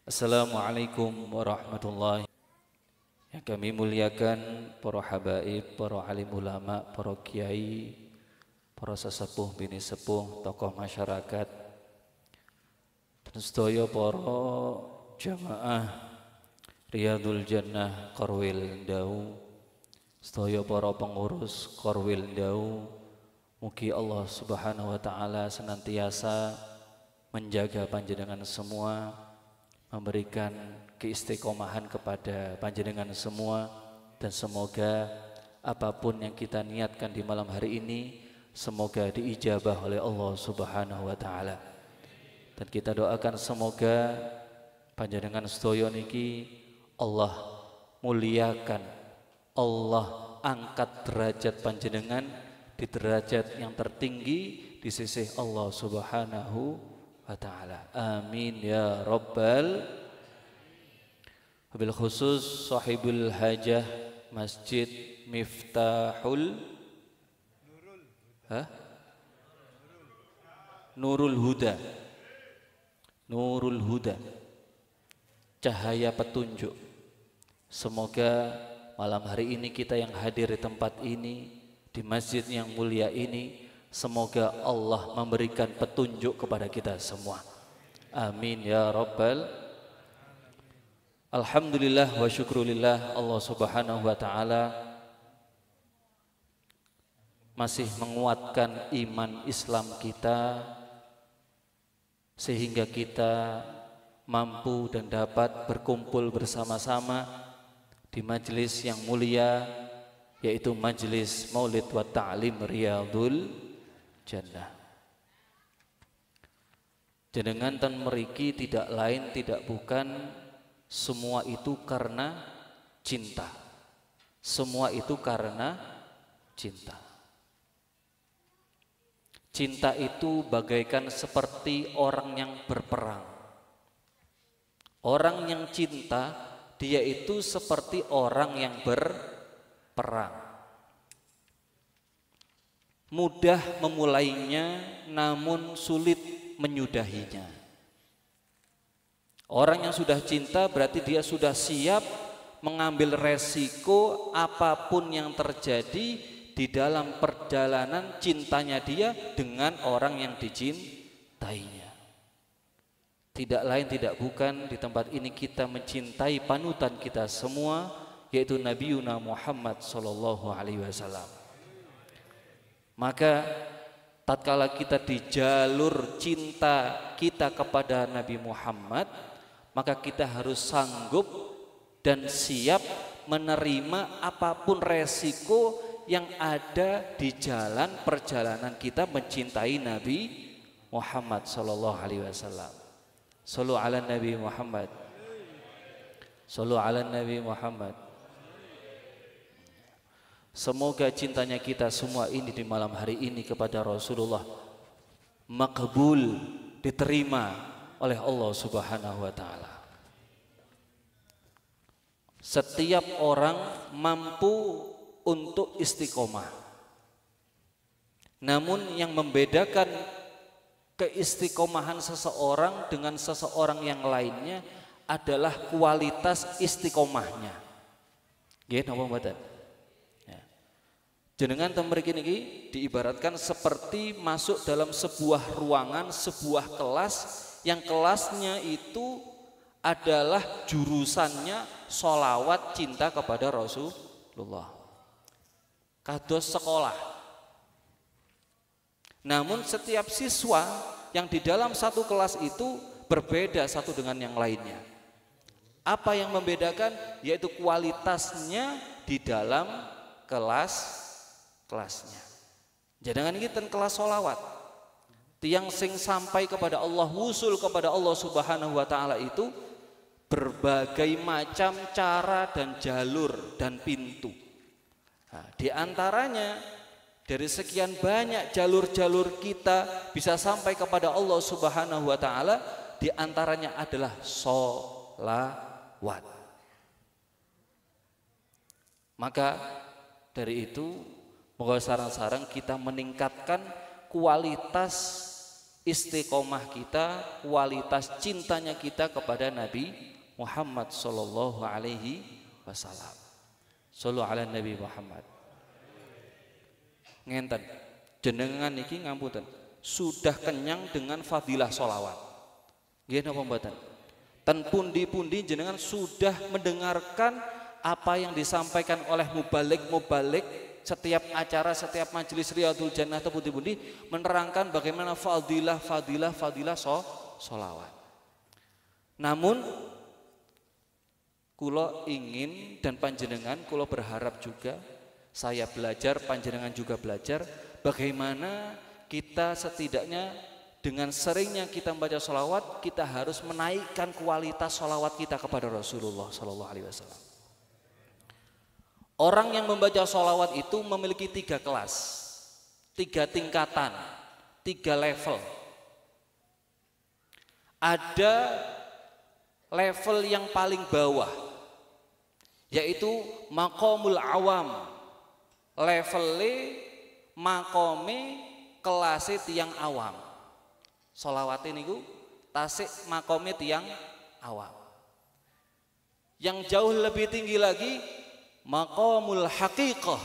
Assalamualaikum warahmatullahi yang kami muliakan para habaib, para alim ulama, para kiai, para sesepuh bini sepuh, tokoh masyarakat dan sedaya para jamaah Riyadul Jannah Korwil Ndau, sedaya para pengurus Korwil Ndau. Mugi Allah Subhanahu wa taala senantiasa menjaga panjenengan semua, memberikan keistiqomahan kepada panjenengan semua, dan semoga apapun yang kita niatkan di malam hari ini semoga diijabah oleh Allah Subhanahu wa taala. Dan kita doakan semoga panjenengan sedaya niki Allah muliakan, Allah angkat derajat panjenengan di derajat yang tertinggi di sisi Allah Subhanahu wa ta'ala. Amin ya rabbal. Wabil khusus sahibul hajah Masjid Miftahul Nurul Huda, Nurul Huda, cahaya petunjuk. Semoga malam hari ini kita yang hadir di tempat ini, di masjid yang mulia ini, semoga Allah memberikan petunjuk kepada kita semua. Amin ya rabbal. Alhamdulillah wa syukrulillah, Allah Subhanahu wa ta'ala masih menguatkan iman Islam kita sehingga kita mampu dan dapat berkumpul bersama-sama di majelis yang mulia, yaitu majelis Maulid wa Ta'lim Riyadul Jannah. Jenengan tan meriki tidak lain tidak bukan semua itu karena cinta. Semua itu karena cinta. Cinta itu bagaikan seperti orang yang berperang. Orang yang cinta, dia itu seperti orang yang berperang. Mudah memulainya, namun sulit menyudahinya. Orang yang sudah cinta berarti dia sudah siap mengambil resiko apapun yang terjadi di dalam perjalanan cintanya dia dengan orang yang dicintainya. Tidak lain tidak bukan di tempat ini kita mencintai panutan kita semua, yaitu Nabi Muhammad sallallahu alaihi wasallam. Maka tatkala kita di jalur cinta kita kepada Nabi Muhammad, maka kita harus sanggup dan siap menerima apapun resiko yang ada di jalan perjalanan kita mencintai Nabi Muhammad sallallahu alaihi wasallam. Sallu ala Nabi Muhammad. Sallu ala Nabi Muhammad. Semoga cintanya kita semua ini di malam hari ini kepada Rasulullah makbul, diterima oleh Allah Subhanahu wa taala. Setiap orang mampu untuk istiqomah. Namun yang membedakan keistiqomahan seseorang dengan seseorang yang lainnya adalah kualitas istiqomahnya. Nggih napa mboten? Jenengan temriki niki diibaratkan seperti masuk dalam sebuah ruangan, sebuah kelas yang kelasnya itu adalah jurusannya sholawat cinta kepada Rasulullah. Kados sekolah. Namun setiap siswa yang di dalam satu kelas itu berbeda satu dengan yang lainnya. Apa yang membedakan? Yaitu kualitasnya di dalam kelasnya. Jangan kita kelas sholawat. Tiang sing sampai kepada Allah, wusul kepada Allah Subhanahu wa ta'ala itu berbagai macam cara dan jalur dan pintu. Nah, di antaranya dari sekian banyak jalur-jalur kita bisa sampai kepada Allah Subhanahu wa ta'ala, di antaranya adalah sholawat. Maka dari itu, moga sarang-sarang kita meningkatkan kualitas istiqomah kita, kualitas cintanya kita kepada Nabi Muhammad sallallahu alaihi wasallam. Sallu ala Nabi Muhammad. Ngenten, jenengan niki ngapunten, sudah kenyang dengan fadilah sholawat. Nggih napa mboten? Ten pundi-pundi jenengan sudah mendengarkan apa yang disampaikan oleh mubalik setiap acara, setiap majelis Riyadul Jannah atau pundi-pundi menerangkan bagaimana fadilah sholawat. Namun kulo ingin dan panjenengan kulo berharap juga, saya belajar, panjenengan juga belajar, bagaimana kita setidaknya dengan seringnya kita membaca sholawat, kita harus menaikkan kualitas sholawat kita kepada Rasulullah Sallallahu Alaihi Wasallam. Orang yang membaca sholawat itu memiliki 3 kelas, 3 tingkatan, 3 level. Ada level yang paling bawah, yaitu maqamul awam. Levelnya makome kelase tiang awam. Sholawat ini tasik makome tiang awam. Yang jauh lebih tinggi lagi maqamul haqiqah.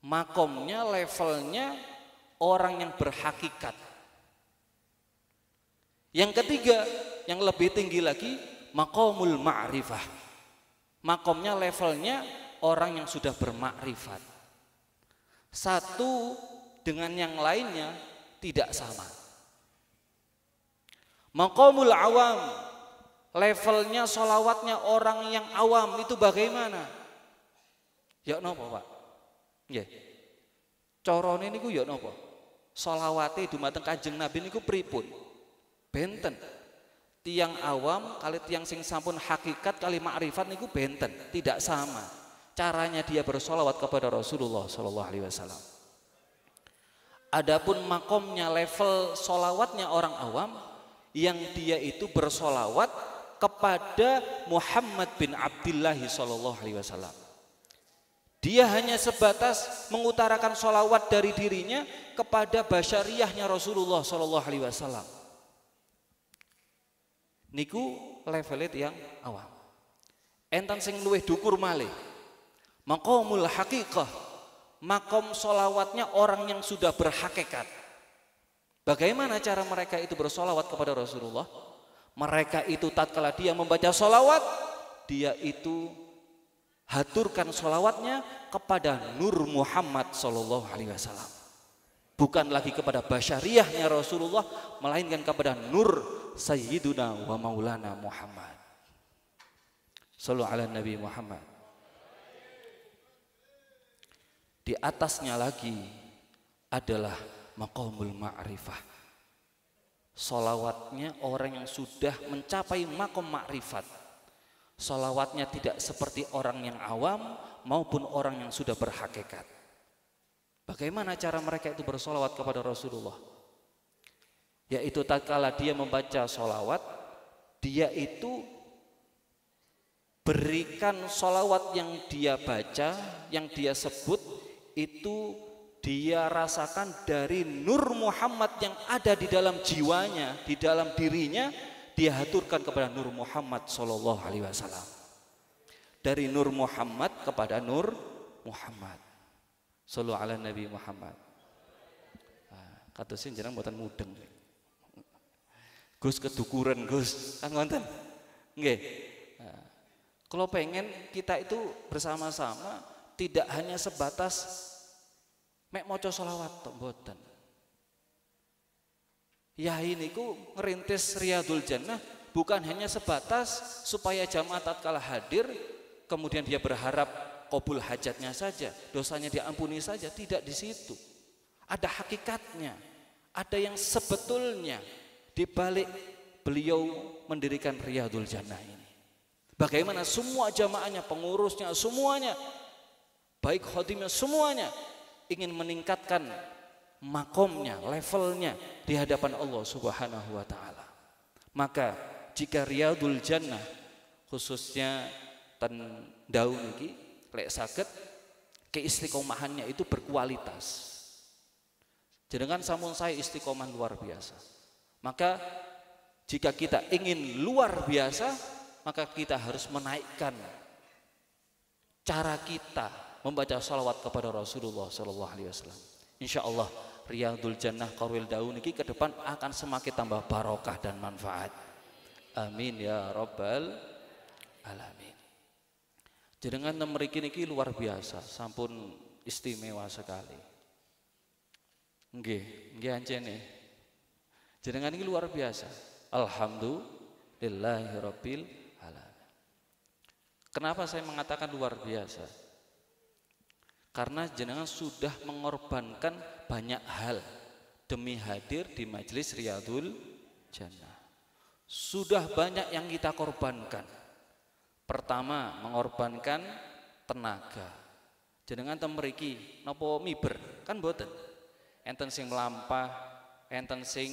Makomnya, levelnya orang yang berhakikat. Yang ketiga, yang lebih tinggi lagi maqamul ma'rifah. Makomnya, levelnya orang yang sudah bermakrifat. Satu dengan yang lainnya tidak sama. Maqamul awam, levelnya sholawatnya orang yang awam itu bagaimana? Ya nopo Pak? Nggih. Carane niku ya nopo? Sholawate dumateng Kanjeng Nabi niku pripun? Benten. Tiang awam kali tiang sing sampun hakikat kali makrifat niku benten, tidak sama. Caranya dia bersolawat kepada Rasulullah Sallallahu Alaihi Wasallam. Adapun makomnya, level solawatnya orang awam, yang dia itu bersolawat kepada Muhammad bin Abdullah Sallallahu Alaihi Wasallam. Dia hanya sebatas mengutarakan solawat dari dirinya kepada basyariyahnya Rasulullah Sallallahu Alaihi Wasallam. Niku levelnya tiang awam. Enten sing luwih dukur malih. Maqamul haqiqah, makom solawatnya orang yang sudah berhakikat. Bagaimana cara mereka itu bersolawat kepada Rasulullah? Mereka itu tatkala dia membaca solawat, dia itu haturkan solawatnya kepada Nur Muhammad Sallallahu Alaihi Wasallam. Bukan lagi kepada basyariyahnya Rasulullah, melainkan kepada Nur Sayyiduna wa Maulana Muhammad. Sallu ala Nabi Muhammad. Di atasnya lagi adalah maqamul ma'rifah. Solawatnya orang yang sudah mencapai makom ma'rifat. Solawatnya tidak seperti orang yang awam maupun orang yang sudah berhakikat. Bagaimana cara mereka itu bersolawat kepada Rasulullah? Yaitu tatkala dia membaca solawat, dia itu berikan solawat yang dia baca, yang dia sebut, itu dia rasakan dari Nur Muhammad yang ada di dalam jiwanya, di dalam dirinya, dia haturkan kepada Nur Muhammad Sallallahu Alaihi Wasallam. Dari Nur Muhammad kepada Nur Muhammad. Sallu ala Nabi Muhammad. Katusin jeneng mboten mudeng. Gus kedukuran Gus, kan ngonten. Nggih. Kalau pengen kita itu bersama-sama tidak hanya sebatas mek maca selawat tok mboten. Yai niku ngerintis Riyadul Jannah bukan hanya sebatas supaya jamaah tatkala hadir kemudian dia berharap qabul hajatnya saja, dosanya diampuni saja, tidak di situ. Ada hakikatnya, ada yang sebetulnya di balik beliau mendirikan Riyadul Jannah ini. Bagaimana semua jamaahnya, pengurusnya, semuanya, baik khotimnya, semuanya ingin meningkatkan makomnya, levelnya di hadapan Allah Subhanahu wa Ta'ala. Maka jika Riyadul Jannah khususnya ten daun iki lek saged keistiqomahannya itu berkualitas. Jenengan sampun saya istiqomah luar biasa. Maka jika kita ingin luar biasa, maka kita harus menaikkan cara kita membaca salawat kepada Rasulullah Sallallahu Alaihi Wasallam. Insya Allah Riyadul Jannah Qarwil Daun ini ke depan akan semakin tambah barokah dan manfaat. Amin ya Rabbal Alamin. Jenengan mriki niki luar biasa, sampun istimewa sekali. Nggih ancene. Jenengan ini luar biasa. Alhamdulillahirabbil alamin. Kenapa saya mengatakan luar biasa? Karena jenengan sudah mengorbankan banyak hal demi hadir di majelis Riyadul Jannah. Sudah banyak yang kita korbankan. Pertama, mengorbankan tenaga. Jenengan teng mriki napa miber? Kan mboten. Enten sing mlampah, enten sing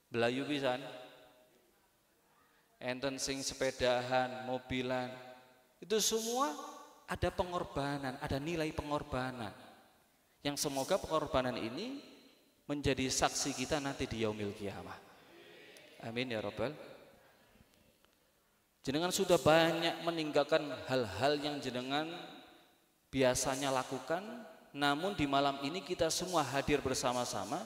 belayu pisan, enten sing sepedahan, mobilan. Itu semua ada pengorbanan, ada nilai pengorbanan. Yang semoga pengorbanan ini menjadi saksi kita nanti di yaumil qiyamah. Amin ya Rabbal. Jenengan sudah banyak meninggalkan hal-hal yang jenengan biasanya lakukan, namun di malam ini kita semua hadir bersama-sama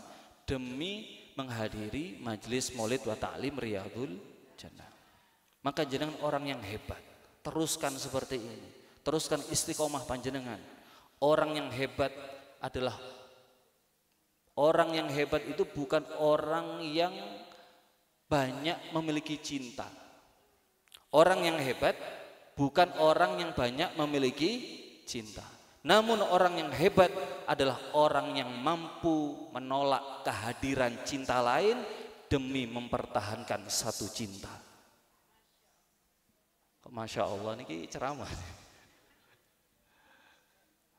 demi menghadiri majelis Maulid wa Ta'lim Riyadul Jannah. Maka jenengan orang yang hebat, teruskan seperti ini, teruskan istiqomah panjenengan. Orang yang hebat adalah orang yang hebat itu bukan orang yang banyak memiliki cinta. Orang yang hebat bukan orang yang banyak memiliki cinta. Namun orang yang hebat adalah orang yang mampu menolak kehadiran cinta lain demi mempertahankan satu cinta. Masya Allah, ini ceramah.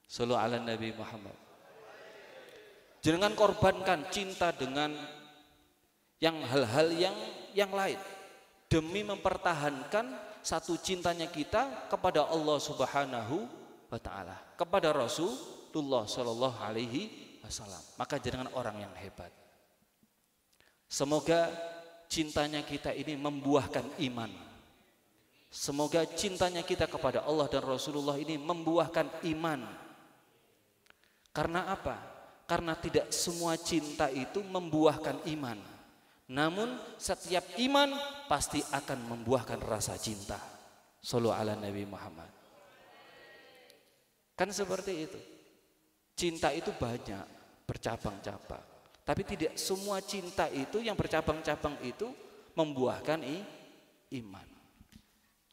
Sallu ala Nabi Muhammad. Jangan korbankan cinta dengan yang hal-hal yang lain demi mempertahankan satu cintanya kita kepada Allah Subhanahu wa Ta'ala, kepada Rasulullah Sallallahu Alaihi Wasallam. Maka jangan orang yang hebat. Semoga cintanya kita ini membuahkan iman. Semoga cintanya kita kepada Allah dan Rasulullah ini membuahkan iman. Karena apa? Karena tidak semua cinta itu membuahkan iman. Namun setiap iman pasti akan membuahkan rasa cinta. Sallu ala Nabi Muhammad. Kan seperti itu. Cinta itu banyak, bercabang-cabang. Tapi tidak semua cinta itu yang bercabang-cabang itu membuahkan iman.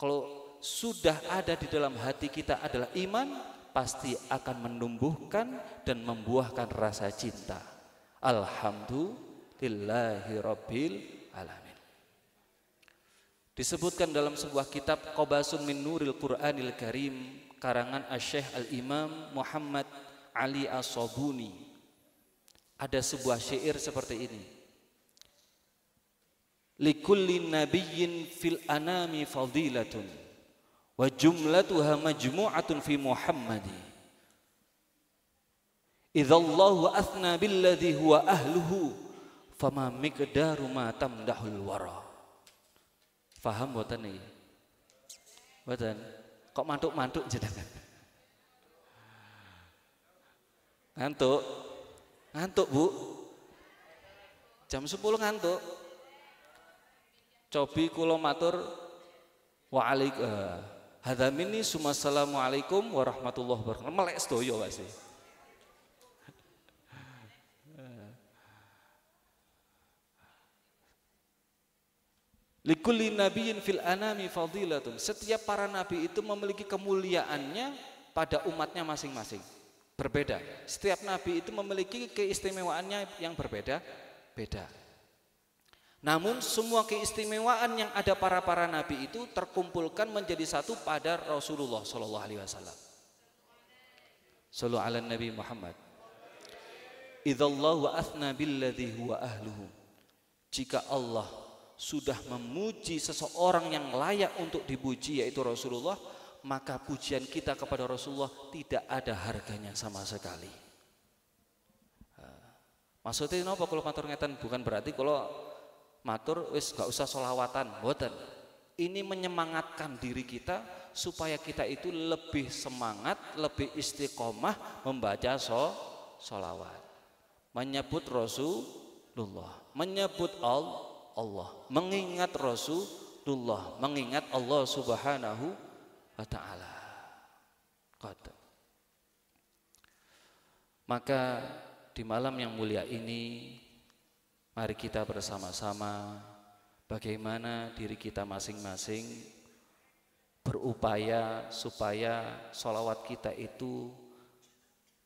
Kalau sudah ada di dalam hati kita adalah iman, pasti akan menumbuhkan dan membuahkan rasa cinta. Alhamdulillahirabbil alamin. Disebutkan dalam sebuah kitab Qabasun min Nuril Qur'anil Karim karangan Asy-Syaikh Al-Imam Muhammad Ali As-Sabuni. Ada sebuah syair seperti ini. Likulli nabiyyin fil anami fadilatun wa jumlatuha majmu'atun fi Muhammadi. Idzallahu athna billadhi huwa ahluhu fama miqdaru ma tamdahul wara. Faham boten iki? Boten. Kok mantuk-mantuk jenengan? Ngantuk? Ngantuk, Bu? Jam 10 ngantuk? Cobi kula matur hadza minni assalamualaikum warahmatullahi wabarakatuh. Melek sedaya wae sih. Likulli nabiyyin fil anami fadilatun. Setiap para nabi itu memiliki kemuliaannya pada umatnya masing-masing. Berbeda. Setiap nabi itu memiliki keistimewaannya yang berbeda-beda. Namun semua keistimewaan yang ada para nabi itu terkumpulkan menjadi satu pada Rasulullah Sallallahu Alaihi Wasallam. Sallu ala Nabi Muhammad. Idzallahu athna billadhi huwa ahluhu. Jika Allah sudah memuji seseorang yang layak untuk dipuji yaitu Rasulullah, maka pujian kita kepada Rasulullah tidak ada harganya sama sekali. Maksudnya napa kalau matur ngeten? Bukan berarti kalau matur wis gak usah solawatan, mboten. Ini menyemangatkan diri kita supaya kita itu lebih semangat, lebih istiqomah membaca solawat, menyebut Rasulullah, menyebut Allah, mengingat Rasulullah, mengingat Allah Subhanahu wa Ta'ala. Maka di malam yang mulia ini, mari kita bersama-sama bagaimana diri kita masing-masing berupaya supaya sholawat kita itu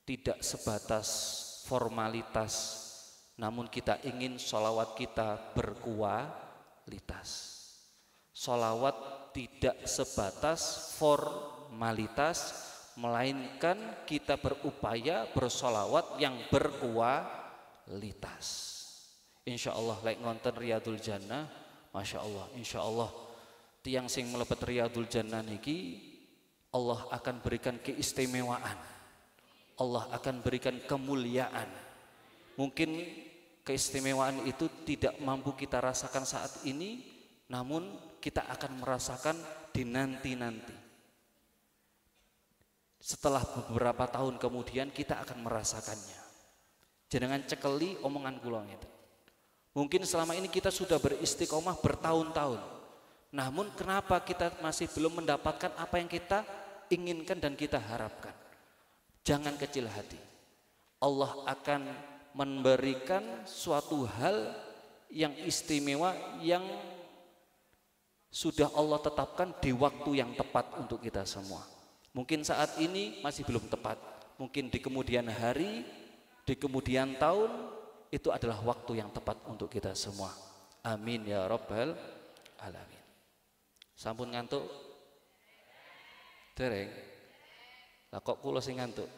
tidak sebatas formalitas, namun kita ingin sholawat kita berkualitas. Sholawat tidak sebatas formalitas, melainkan kita berupaya bersolawat yang berkualitas. Insya Allah like ngonten Riyadul Jannah, Masya Allah, insya Allah tiang sing melebet Riyadul Jannah niki Allah akan berikan keistimewaan, Allah akan berikan kemuliaan. Mungkin keistimewaan itu tidak mampu kita rasakan saat ini, namun kita akan merasakan di nanti-nanti. Setelah beberapa tahun kemudian kita akan merasakannya. Jangan cekeli omongan kula itu. Mungkin selama ini kita sudah beristiqomah bertahun-tahun, namun kenapa kita masih belum mendapatkan apa yang kita inginkan dan kita harapkan? Jangan kecil hati. Allah akan memberikan suatu hal yang istimewa yang sudah Allah tetapkan di waktu yang tepat untuk kita semua. Mungkin saat ini masih belum tepat, mungkin di kemudian hari, di kemudian tahun itu adalah waktu yang tepat untuk kita semua. Amin ya rabbal alamin. Sampun ngantuk? Dereng? Lah kok kula sing ngantuk?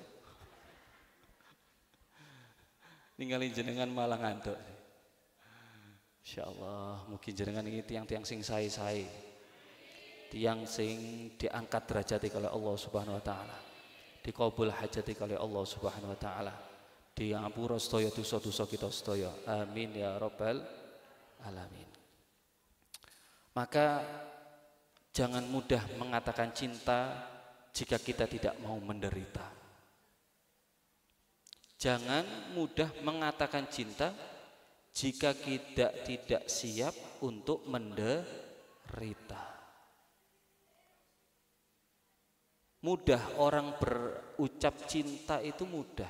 Ninggalin jenengan malah ngantuk. Insyaallah mungkin jenengan ini tiang-tiang sing sae-sae, tiang sing diangkat derajati oleh Allah Subhanahu wa taala, dikabul hajati oleh Allah Subhanahu wa taala, diampura sedaya dosa-dosa kita sedaya. Amin ya rabbal alamin. Maka jangan mudah mengatakan cinta jika kita tidak mau menderita. Jangan mudah mengatakan cinta jika kita tidak siap untuk menderita. Mudah orang berucap cinta itu mudah,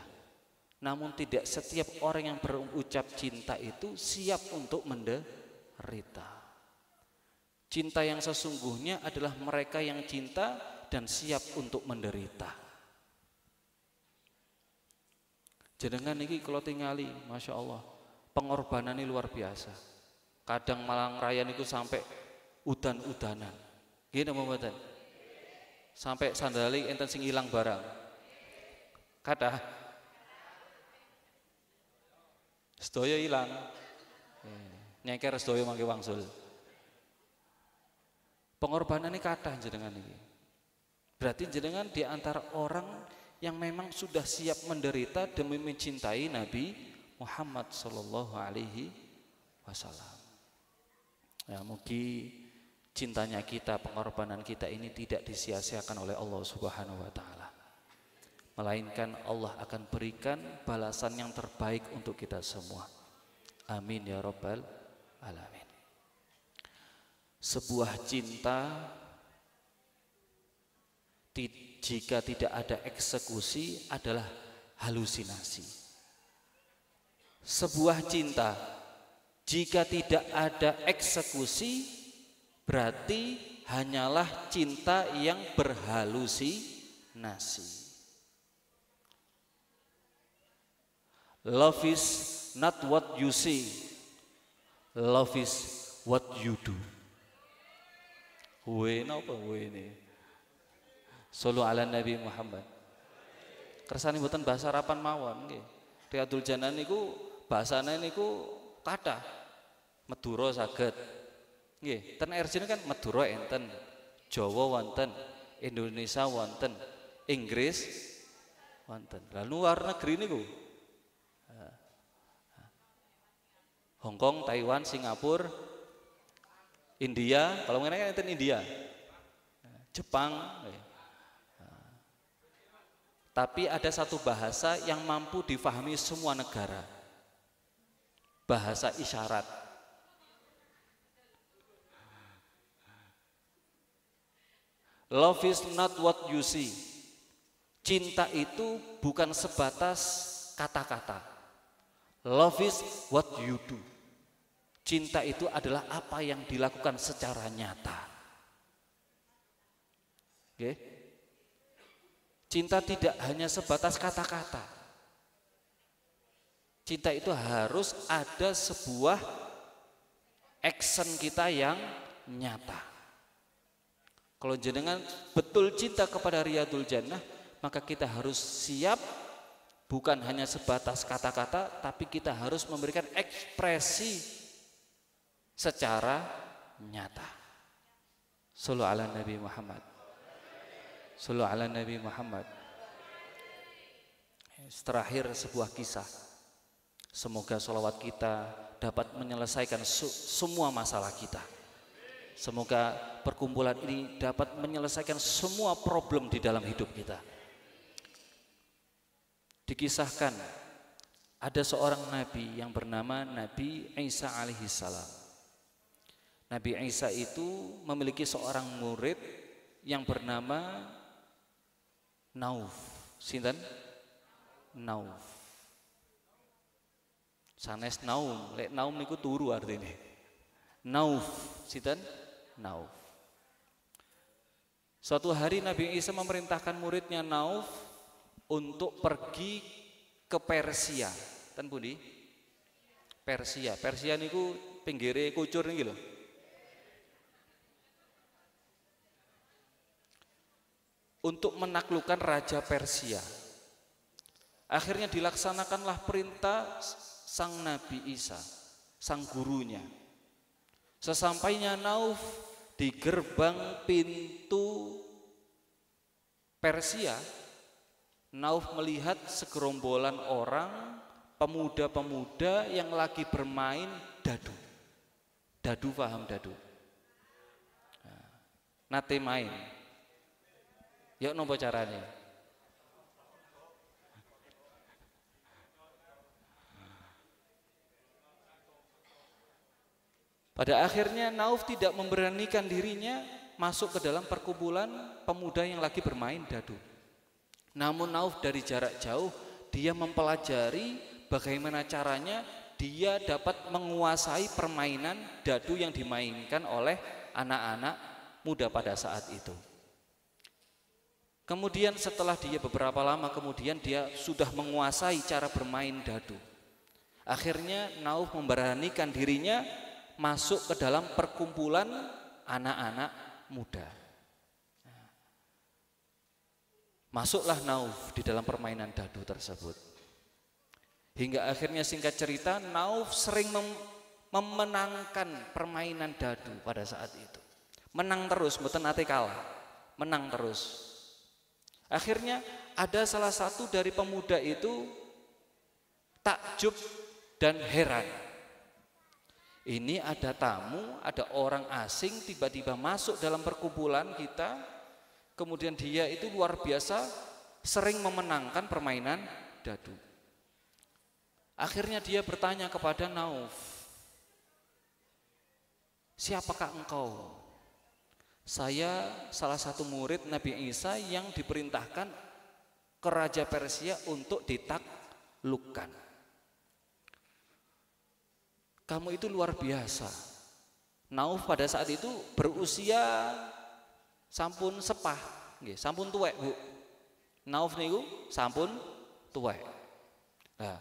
namun tidak setiap orang yang berucap cinta itu siap untuk menderita. Cinta yang sesungguhnya adalah mereka yang cinta dan siap untuk menderita. Jenengan niki kalau tingali, Masya Allah, pengorbanan ini luar biasa. Kadang Malang Raya niku sampai udan-udanan. Gini mboten? Sampai sandali enten sing ilang barang. Kathah. Sedaya ilang. Nyeker sedaya mangke wangsul. Pengorbanan ini kathah jenengan iki. Berarti jenengan di antara orang yang memang sudah siap menderita demi mencintai Nabi Muhammad sallallahu alaihi wasallam. Ya, mungkin cintanya kita, pengorbanan kita ini tidak disia-siakan oleh Allah Subhanahu wa taala. Melainkan Allah akan berikan balasan yang terbaik untuk kita semua. Amin ya rabbal alamin. Sebuah cinta jika tidak ada eksekusi adalah halusinasi. Sebuah cinta jika tidak ada eksekusi berarti hanyalah cinta yang berhalusinasi. Love is not what you see, love is what you do. Napa ini? Sallu ala Nabi Muhammad. Kersane mboten bahasa Arapan mawon nggih. Riyadul Jannah niku bahasane niku kathah. Madura saged. Nggih, ten RJ kan Madura enten, Jawa wonten, Indonesia wonten, Inggris wonten. Lah luar negeri niku Hong Kong, Taiwan, Singapura, India, kalau mengenai kan India, Jepang. Tapi ada satu bahasa yang mampu difahami semua negara. Bahasa isyarat. Love is not what you see. Cinta itu bukan sebatas kata-kata. Love is what you do. Cinta itu adalah apa yang dilakukan secara nyata. Oke? Cinta tidak hanya sebatas kata-kata. Cinta itu harus ada sebuah action kita yang nyata. Kalau jenengan betul cinta kepada Riyadul Jannah, maka kita harus siap bukan hanya sebatas kata-kata, tapi kita harus memberikan ekspresi secara nyata. Shallu ala Nabi Muhammad. Shallu ala Nabi Muhammad. Terakhir sebuah kisah. Semoga sholawat kita dapat menyelesaikan semua masalah kita. Semoga perkumpulan ini dapat menyelesaikan semua problem di dalam hidup kita. Dikisahkan ada seorang nabi yang bernama Nabi Isa alaihissalam. Nabi Isa itu memiliki seorang murid yang bernama Nauf. Sinten? Nauf. Sanes Naum, lek Naum niku turu artinya. Nauf, sinten? Nauf. Suatu hari Nabi Isa memerintahkan muridnya Nauf untuk pergi ke Persia. Ten pundi? Persia. Persia niku pinggire kucur niki lho. Untuk menaklukkan Raja Persia. Akhirnya dilaksanakanlah perintah sang Nabi Isa, sang gurunya. Sesampainya Nauf di gerbang pintu Persia, Nauf melihat segerombolan orang, pemuda-pemuda yang lagi bermain dadu. Dadu, paham dadu? Nate main. Yuk nopo caranya? Pada akhirnya Nauf tidak memberanikan dirinya masuk ke dalam perkumpulan pemuda yang lagi bermain dadu. Namun Nauf dari jarak jauh dia mempelajari bagaimana caranya dia dapat menguasai permainan dadu yang dimainkan oleh anak-anak muda pada saat itu. Kemudian setelah dia beberapa lama kemudian dia sudah menguasai cara bermain dadu. Akhirnya Nauf memberanikan dirinya masuk ke dalam perkumpulan anak-anak muda. Masuklah Nauf di dalam permainan dadu tersebut. Hingga akhirnya singkat cerita Nauf sering memenangkan permainan dadu pada saat itu. Menang terus, mboten nate kalah. Menang terus. Akhirnya ada salah satu dari pemuda itu takjub dan heran. Ini ada tamu, ada orang asing tiba-tiba masuk dalam perkumpulan kita, kemudian dia itu luar biasa sering memenangkan permainan dadu. Akhirnya dia bertanya kepada Nauf, siapakah engkau? Saya salah satu murid Nabi Isa yang diperintahkan ke Raja Persia untuk ditaklukkan. Kamu itu luar biasa. Nauf pada saat itu berusia sampun sepah, sampun tuwek bu. Nauf niku sampun tuwek. Nah,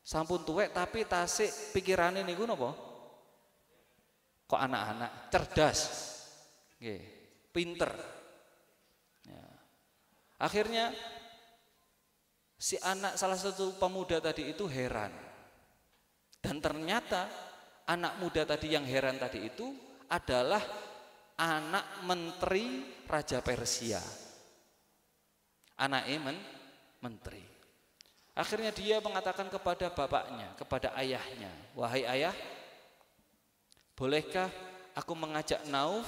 sampun tuwek tapi tasik pikirannya niku napa? Kok anak-anak cerdas. Pinter. Ya. Akhirnya si anak salah satu pemuda tadi itu heran. Dan ternyata anak muda tadi yang heran tadi itu adalah anak menteri Raja Persia. Anak menteri. Akhirnya dia mengatakan kepada bapaknya, kepada ayahnya, wahai ayah, bolehkah aku mengajak Nauf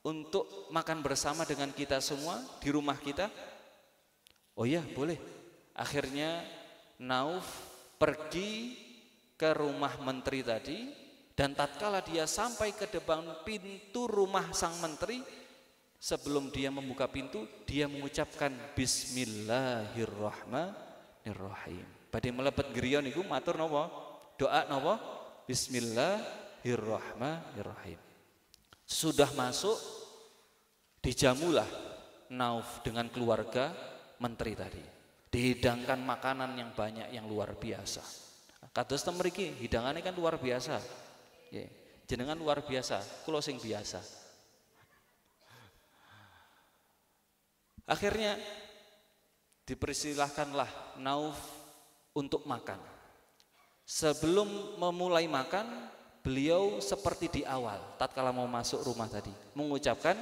untuk makan bersama dengan kita semua di rumah kita? Oh ya, boleh. Akhirnya Nauf pergi ke rumah menteri tadi, dan tatkala dia sampai ke depan pintu rumah sang menteri, sebelum dia membuka pintu, dia mengucapkan Bismillahirrahmanirrahim. Badhe mlebet griya niku matur napa? Doa napa? Bismillahirrahmanirrahim. Sudah masuk, dijamulah Nauf dengan keluarga menteri tadi. Dihidangkan makanan yang banyak, yang luar biasa. Kados ten mriki hidangane kan luar biasa. Nggih, jenengan luar biasa, kula sing biasa. Akhirnya dipersilahkanlah Nauf untuk makan. Sebelum memulai makan, beliau seperti di awal, tatkala mau masuk rumah tadi, mengucapkan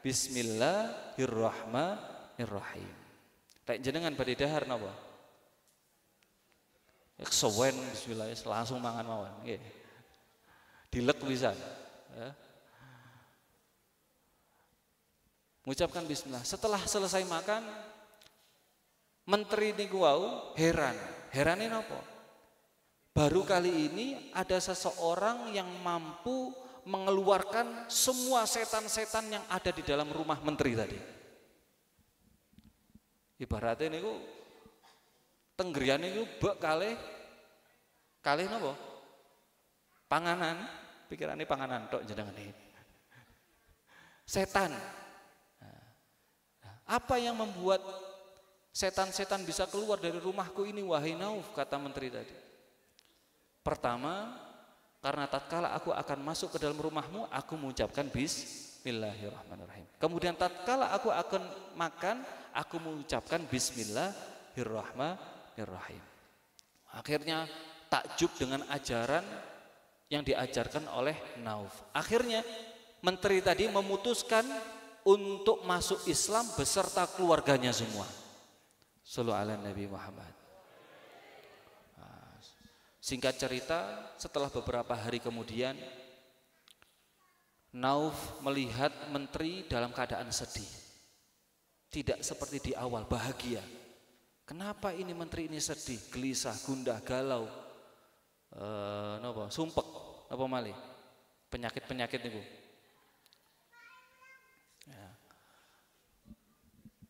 Bismillahirrahmanirrahim. Lek jenengan badhe dahar napa? Kesuwen bismillah langsung mangan mawon nggih. Dilek pisan. Ya. Mengucapkan bismillah. Setelah selesai makan, menteri niku wau heran. Herane napa? Baru kali ini ada seseorang yang mampu mengeluarkan semua setan-setan yang ada di dalam rumah menteri tadi. Ibaratnya niku tenggrian niku bek kalih napa? Panganan, pikirane panganan tok jenengan iki. Setan. Apa yang membuat setan-setan bisa keluar dari rumahku ini wahai Nauf, kata menteri tadi. Pertama, karena tatkala aku akan masuk ke dalam rumahmu, aku mengucapkan Bismillahirrahmanirrahim. Kemudian tatkala aku akan makan, aku mengucapkan Bismillahirrahmanirrahim. Akhirnya takjub dengan ajaran yang diajarkan oleh Nauf. Akhirnya menteri tadi memutuskan untuk masuk Islam beserta keluarganya semua. Shallallahu ala Nabi Muhammad. Singkat cerita, setelah beberapa hari kemudian, Nauf melihat menteri dalam keadaan sedih. Tidak seperti di awal, bahagia. Kenapa ini menteri ini sedih, gelisah, gundah, galau, sumpek, apa malih? Penyakit-penyakit niku. Ya.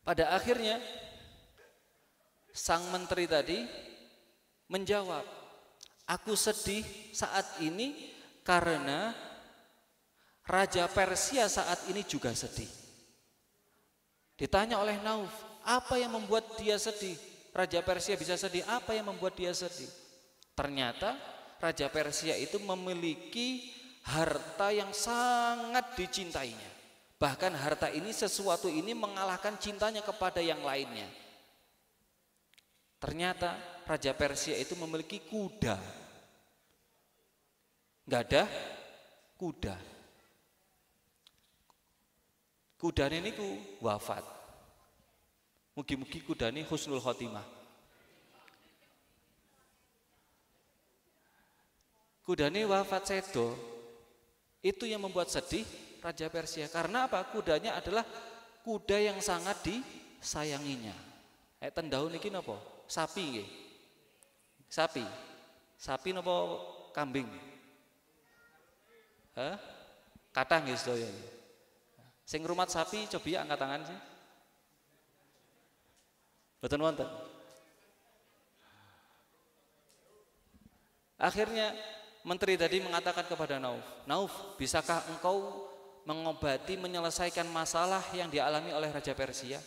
Pada akhirnya sang menteri tadi menjawab, aku sedih saat ini karena Raja Persia saat ini juga sedih. Ditanya oleh Nauf, apa yang membuat dia sedih? Raja Persia bisa sedih, apa yang membuat dia sedih? Ternyata Raja Persia itu memiliki harta yang sangat dicintainya. Bahkan harta ini, sesuatu ini mengalahkan cintanya kepada yang lainnya. Ternyata Raja Persia itu memiliki kuda. Nggak ada kuda. Kudane niku wafat. Mugi-mugi kudane husnul khotimah. Kudane wafat sedo. Itu yang membuat sedih Raja Persia. Karena apa? Kudanya adalah kuda yang sangat disayanginya. Tendau niki napa? Sapi nggih. Sapi. Sapi napa kambing? Hah? Kathah nggih sedaya. Sing ngrumat sapi coba ya angkat tangan sih. Mboten wonten. Akhirnya menteri tadi mengatakan kepada Nauf, Nauf, bisakah engkau mengobati, menyelesaikan masalah yang dialami oleh Raja Persia?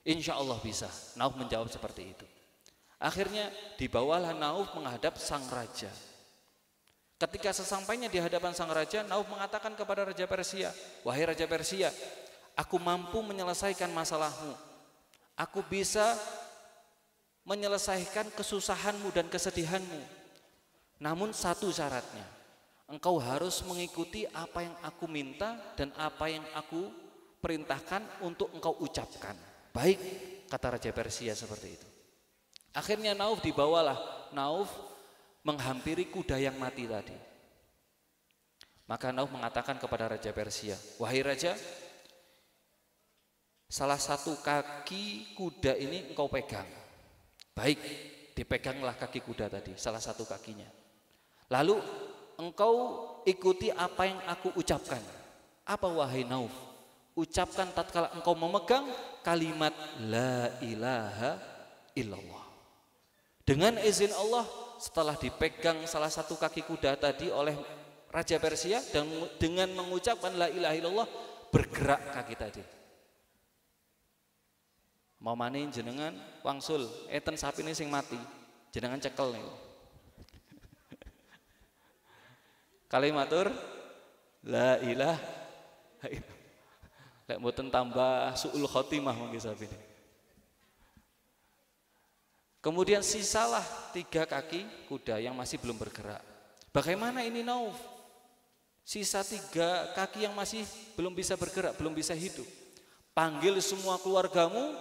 Insya Allah bisa. Nauf menjawab seperti itu. Akhirnya dibawalah Nauf menghadap sang raja. Ketika sesampainya di hadapan sang raja, Nauf mengatakan kepada Raja Persia, wahai Raja Persia, aku mampu menyelesaikan masalahmu. Aku bisa menyelesaikan kesusahanmu dan kesedihanmu. Namun satu syaratnya, engkau harus mengikuti apa yang aku minta dan apa yang aku perintahkan untuk engkau ucapkan. Baik, kata Raja Persia seperti itu. Akhirnya Nauf menghampiri kuda yang mati tadi. Maka Nauf mengatakan kepada Raja Persia, wahai Raja, salah satu kaki kuda ini engkau pegang. Baik, dipeganglah kaki kuda tadi, salah satu kakinya. Lalu engkau ikuti apa yang aku ucapkan. Apa wahai Nauf? Ucapkan tatkala engkau memegang kalimat la ilaha illallah. Dengan izin Allah, setelah dipegang salah satu kaki kuda tadi oleh Raja Persia dan dengan mengucapkan la ilaha illallah, bergerak kaki tadi. Mau maning jenengan wangsul, eten sapi ini sing mati, jenengan cekel nih. Kalimatur la ilaha illallah. Lek mboten tambah suul khotimah mungkin sapi ini. Kemudian sisalah 3 kaki kuda yang masih belum bergerak. Bagaimana ini Nauf? Sisa 3 kaki yang masih belum bisa bergerak, belum bisa hidup. Panggil semua keluargamu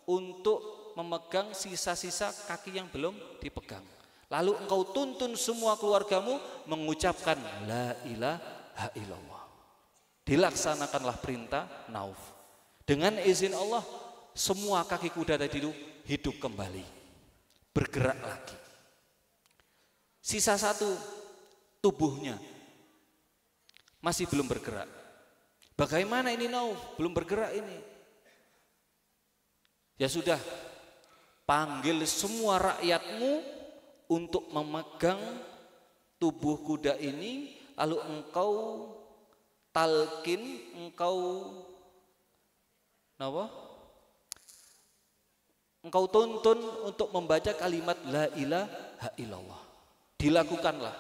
untuk memegang sisa-sisa kaki yang belum dipegang. Lalu engkau tuntun semua keluargamu mengucapkan la ilaha illallah. Dilaksanakanlah perintah Nauf. Dengan izin Allah, semua kaki kuda tadi itu hidup kembali, bergerak lagi. Sisa 1 tubuhnya masih belum bergerak. Bagaimana ini Nauf? Belum bergerak ini. Ya sudah, panggil semua rakyatmu untuk memegang tubuh kuda ini, lalu engkau talkin, engkau tuntun untuk membaca kalimat la ilaha illallah. Dilakukanlah.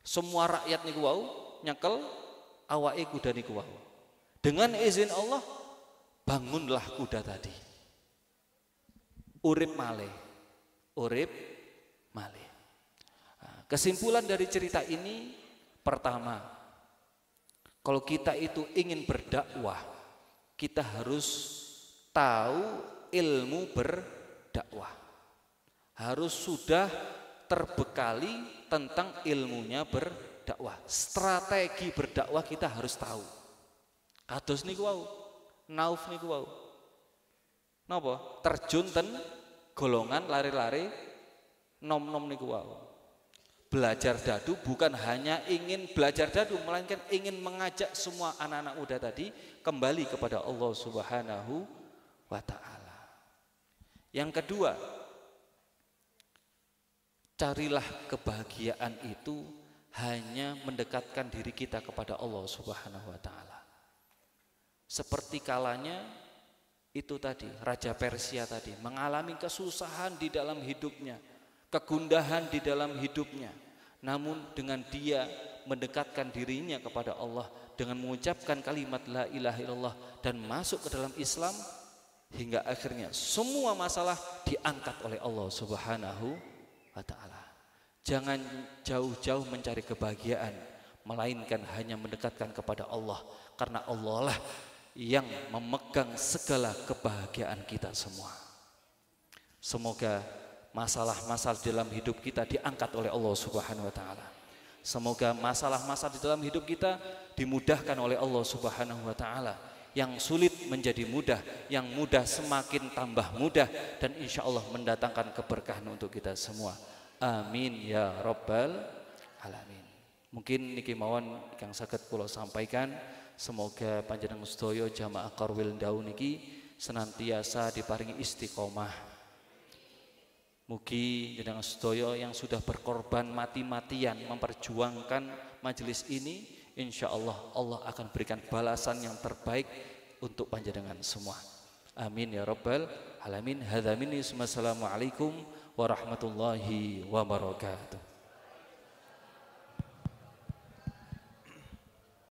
Semua rakyat niku wau nyekel awake kuda niku wau. Dengan izin Allah, bangunlah kuda tadi. Urip malih. Kesimpulan dari cerita ini, pertama, kalau kita itu ingin berdakwah, kita harus tahu ilmu berdakwah. Harus sudah terbekali tentang ilmunya berdakwah. Strategi berdakwah kita harus tahu. Kados niku wau, Nauf niku wau. Napa? Terjun ten golongan lari-lari nom-nom niku wau. Belajar dadu bukan hanya ingin belajar dadu, melainkan ingin mengajak semua anak-anak muda tadi kembali kepada Allah Subhanahu wa ta'ala. Yang kedua, carilah kebahagiaan itu hanya mendekatkan diri kita kepada Allah Subhanahu wa ta'ala. Seperti kalanya itu tadi, Raja Persia tadi mengalami kesusahan di dalam hidupnya, kegundahan di dalam hidupnya. Namun dengan dia mendekatkan dirinya kepada Allah dengan mengucapkan kalimat la ilaha illallah dan masuk ke dalam Islam, hingga akhirnya semua masalah diangkat oleh Allah Subhanahu wa ta'ala. Jangan jauh-jauh mencari kebahagiaan, melainkan hanya mendekatkan kepada Allah, karena Allah lah yang memegang segala kebahagiaan kita semua. Semoga masalah-masalah dalam hidup kita diangkat oleh Allah Subhanahu wa ta'ala. Semoga masalah-masalah di dalam hidup kita dimudahkan oleh Allah Subhanahu wa ta'ala. Yang sulit menjadi mudah, yang mudah semakin tambah mudah, dan insya Allah mendatangkan keberkahan untuk kita semua. Amin ya rabbal alamin. Mungkin niki mawon kang saged kula sampaikan. Semoga panjenengan sedaya jamaah Qarwil Ndau niki senantiasa diparingi istiqomah. Mugi jenengan sedaya yang sudah berkorban mati-matian memperjuangkan majelis ini, insya Allah Allah akan berikan balasan yang terbaik untuk panjenengan semua. Amin ya rabbal alamin. Hadza minni, assalamualaikum warahmatullahi wabarakatuh.